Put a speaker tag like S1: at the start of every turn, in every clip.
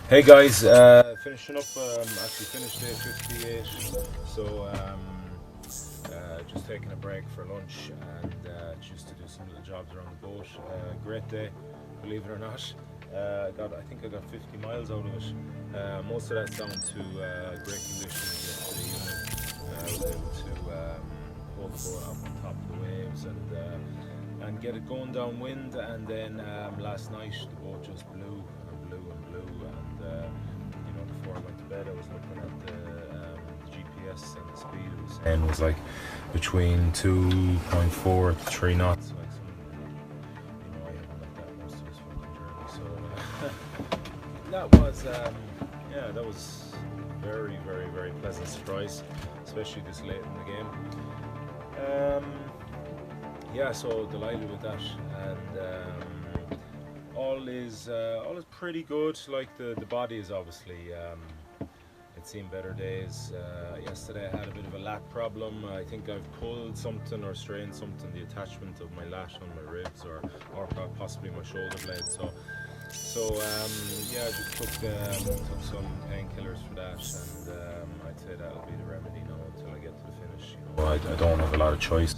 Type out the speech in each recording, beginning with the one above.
S1: Hey guys, finishing up, actually finished day 58, so just taking a break for lunch and just to do some little jobs around the boat. Great day, believe it or not. I think I got 50 miles out of it. Most of that's down to great conditions yesterday evening. I was able to hold the boat up on top of the waves and get it going downwind, and then last night the boat just blew and blew and blew, and before I went to bed I was looking at the GPS, and the speed it was saying was like between 2.4 to 3 knots, like I haven't got that most of this fucking journey, so that was very, very, very pleasant surprise, especially this late in the game. So delighted with that, and all is pretty good. Like the body is obviously it's seen better days. Yesterday I had a bit of a lat problem. I think I've pulled something or strained something, the attachment of my lat on my ribs, or possibly my shoulder blade. So I just took some painkillers for that, and I'd say that'll be the remedy now until I get to the finish. I don't have a lot of choice.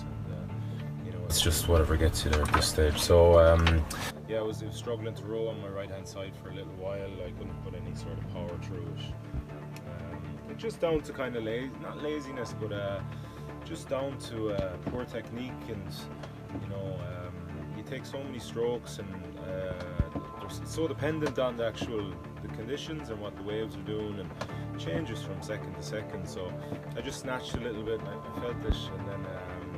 S1: It's just whatever gets you there at this stage. So I was struggling to row on my right hand side for a little while. I couldn't put any sort of power through it. Just down to kind of not laziness, but just down to poor technique, and you take so many strokes, and it's so dependent on the conditions and what the waves are doing, and it changes from second to second. So I just snatched a little bit, and I felt it, and then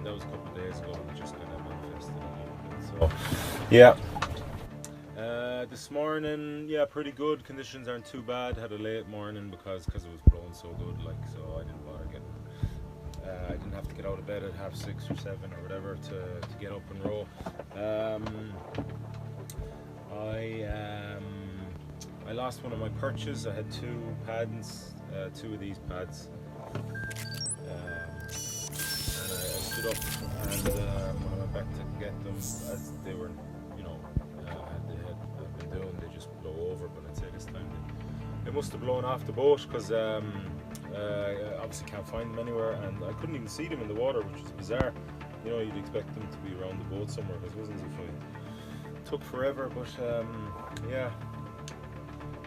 S1: that was a couple of days ago, and it just kind of manifested a little bit. So this morning, pretty good. Conditions aren't too bad. Had a late morning because it was blowing so good, so I didn't bother getting. I didn't have to get out of bed at 6:30 or 7 or whatever to get up and row. I lost one of my perches. I had two pads, two of these pads. And I stood up, and when I went back to get them, as they were, they had been doing, they just blow over. But I'd say this time they must have blown off the boat, because I obviously can't find them anywhere, and I couldn't even see them in the water, which was bizarre. You'd expect them to be around the boat somewhere, because it wasn't as if it took forever. But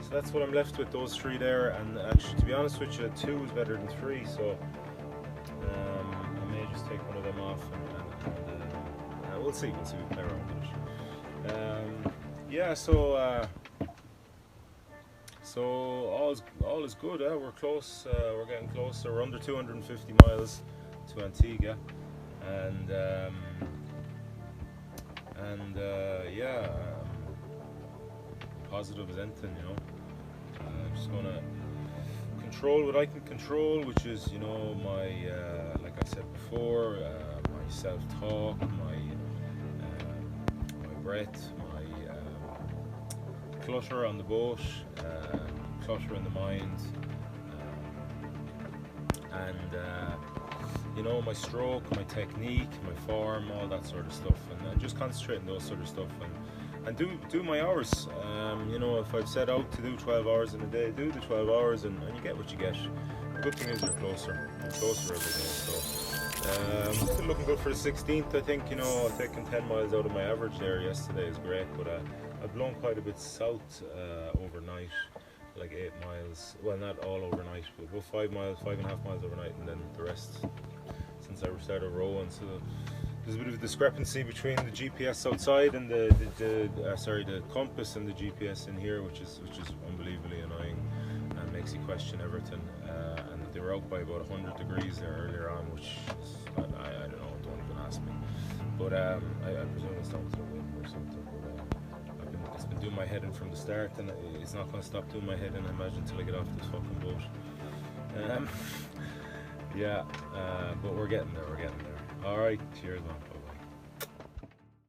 S1: so that's what I'm left with, those three there. And actually, to be honest with you, 2 is better than 3, so I may just take one of them off, and we'll see we play around with it. So all is good. We're close. We're getting closer. We're under 250 miles to Antigua, and positive as anything. Just gonna control what I can control, which is my like I said before, my self-talk, my breath, my clutter on the boat, clutter in the mind, and my stroke, my technique, my form, all that sort of stuff, and just concentrate on those sort of stuff, and do my hours. If I've set out to do 12 hours in a day, do the 12 hours, and you get what you get. The good thing is you're closer every day. So still looking good for the 16th. I think taking 10 miles out of my average there yesterday is great, but I've blown quite a bit south overnight, like 8 miles. Well, not all overnight, but about 5 miles, 5.5 miles overnight, and then the rest since I started rowing. So there's a bit of a discrepancy between the GPS outside and the compass and the GPS in here, which is unbelievably annoying, and makes you question everything. And they were out by about 100 degrees there earlier on, which is, I don't know, don't even ask me. But I presume it's down to the wind or something. But it's been doing my head in from the start, and it's not going to stop doing my head in, I imagine, until I get off this fucking boat. But we're getting there. All right, cheers, man.